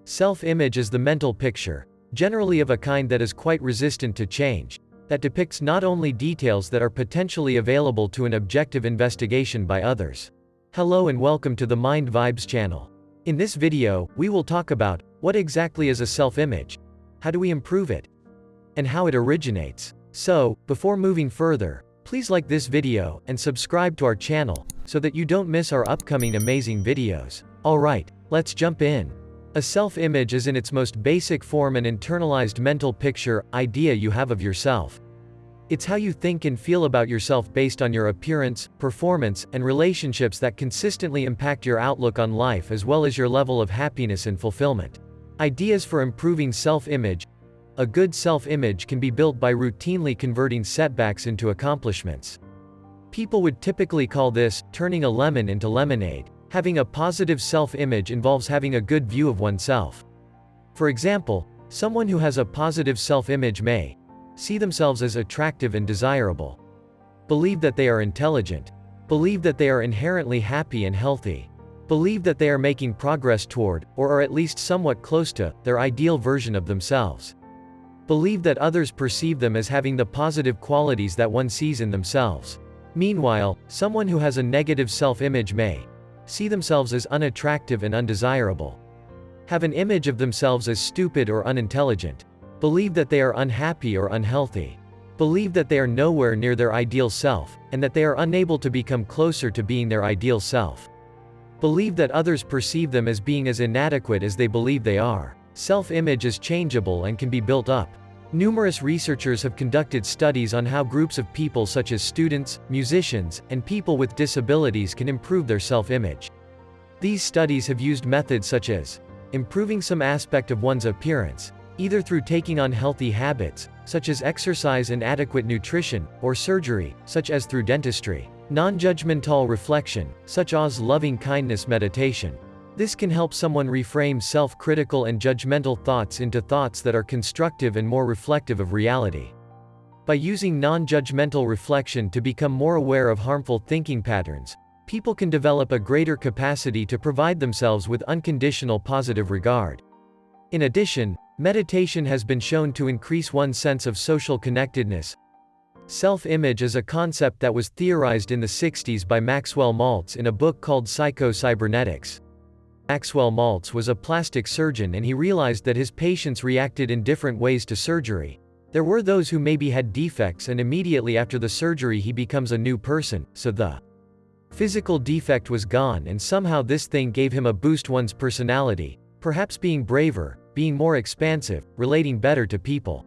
Self-image is the mental picture, generally of a kind that is quite resistant to change, that depicts not only details that are potentially available to an objective investigation by others. Hello and welcome to the Mind Vibes channel. In this video, we will talk about what exactly is a self-image, how do we improve it, and how it originates. So, before moving further, please like this video and subscribe to our channel so that you don't miss our upcoming amazing videos. Alright, let's jump in. A self-image is in its most basic form an internalized mental picture, idea you have of yourself. It's how you think and feel about yourself based on your appearance, performance, and relationships that consistently impact your outlook on life as well as your level of happiness and fulfillment. Ideas for improving self-image. A good self-image can be built by routinely converting setbacks into accomplishments. People would typically call this turning a lemon into lemonade. Having a positive self-image involves having a good view of oneself. For example, someone who has a positive self-image may see themselves as attractive and desirable, believe that they are intelligent, believe that they are inherently happy and healthy, believe that they are making progress toward, or are at least somewhat close to, their ideal version of themselves, believe that others perceive them as having the positive qualities that one sees in themselves. Meanwhile, someone who has a negative self-image may see themselves as unattractive and undesirable, have an image of themselves as stupid or unintelligent, believe that they are unhappy or unhealthy, believe that they are nowhere near their ideal self, and that they are unable to become closer to being their ideal self, believe that others perceive them as being as inadequate as they believe they are. Self-image is changeable and can be built up. Numerous researchers have conducted studies on how groups of people such as students, musicians, and people with disabilities can improve their self-image. These studies have used methods such as improving some aspect of one's appearance, either through taking on healthy habits, such as exercise and adequate nutrition, or surgery, such as through dentistry. Non-judgmental reflection, such as loving-kindness meditation. This can help someone reframe self-critical and judgmental thoughts into thoughts that are constructive and more reflective of reality. By using non-judgmental reflection to become more aware of harmful thinking patterns, people can develop a greater capacity to provide themselves with unconditional positive regard. In addition, meditation has been shown to increase one's sense of social connectedness. Self-image is a concept that was theorized in the 60s by Maxwell Maltz in a book called Psycho-Cybernetics. Maxwell Maltz was a plastic surgeon and he realized that his patients reacted in different ways to surgery. There were those who maybe had defects and immediately after the surgery he becomes a new person, so the physical defect was gone and somehow this thing gave him a boost one's personality, perhaps being braver, being more expansive, relating better to people.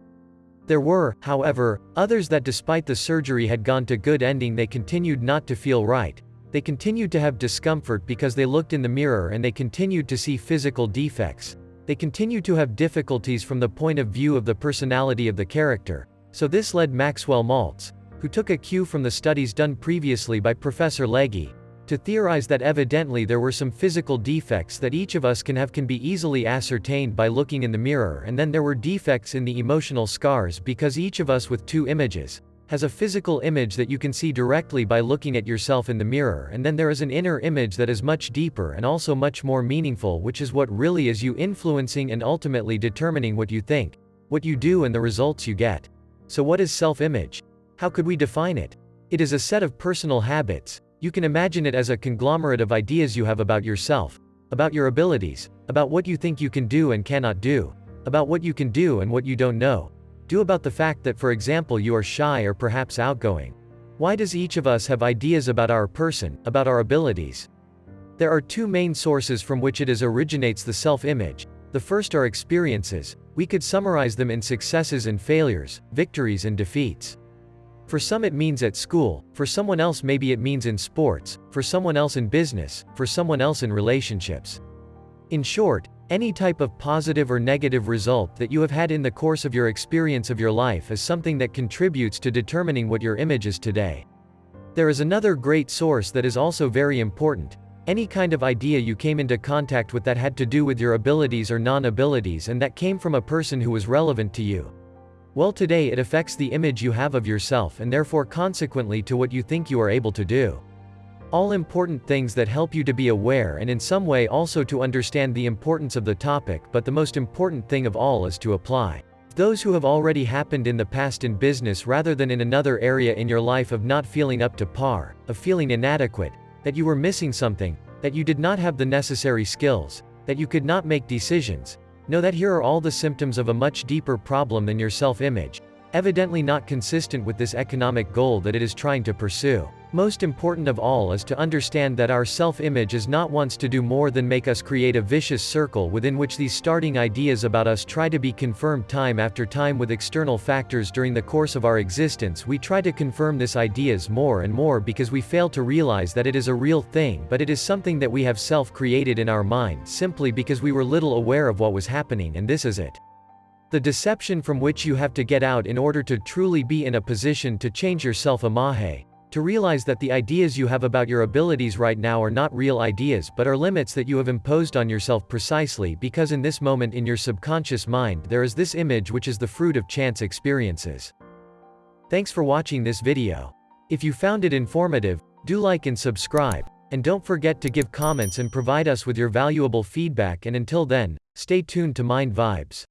There were, however, others that despite the surgery had gone to good ending they continued not to feel right. They continued to have discomfort because they looked in the mirror and they continued to see physical defects. They continued to have difficulties from the point of view of the personality of the character. So this led Maxwell Maltz, who took a cue from the studies done previously by Professor Legge, to theorize that evidently there were some physical defects that each of us can have can be easily ascertained by looking in the mirror, and then there were defects in the emotional scars because each of us with two images has a physical image that you can see directly by looking at yourself in the mirror, and then there is an inner image that is much deeper and also much more meaningful, which is what really is you influencing and ultimately determining what you think, what you do and the results you get. So what is self-image? How could we define it? It is a set of personal habits. You can imagine it as a conglomerate of ideas you have about yourself, about your abilities, about what you think you can do and cannot do, about what you can do and what you don't know. Do about the fact that for example you are shy or perhaps outgoing. Why does each of us have ideas about our person, about our abilities? There are two main sources from which it originates the self-image. The first are experiences. We could summarize them in successes and failures, victories and defeats. For some it means at school, for someone else maybe it means in sports, for someone else in business, for someone else in relationships. In short, any type of positive or negative result that you have had in the course of your experience of your life is something that contributes to determining what your image is today. There is another great source that is also very important. Any kind of idea you came into contact with that had to do with your abilities or non-abilities and that came from a person who was relevant to you. Well, today it affects the image you have of yourself and therefore consequently to what you think you are able to do. All important things that help you to be aware and in some way also to understand the importance of the topic, but the most important thing of all is to apply those who have already happened in the past in business rather than in another area in your life of not feeling up to par, of feeling inadequate, that you were missing something, that you did not have the necessary skills, that you could not make decisions. Know that here are all the symptoms of a much deeper problem than your self-image, evidently not consistent with this economic goal that it is trying to pursue. Most important of all is to understand that our self-image is not wants to do more than make us create a vicious circle within which these starting ideas about us try to be confirmed time after time with external factors during the course of our existence. We try to confirm this ideas more and more because we fail to realize that it is a real thing, but it is something that we have self-created in our mind simply because we were little aware of what was happening, and this is it. The deception from which you have to get out in order to truly be in a position to change yourself amahe. To realize that the ideas you have about your abilities right now are not real ideas but are limits that you have imposed on yourself precisely because in this moment in your subconscious mind there is this image which is the fruit of chance experiences. Thanks for watching this video. If you found it informative, do like and subscribe, and don't forget to give comments and provide us with your valuable feedback, and until then, stay tuned to Mind Vibes.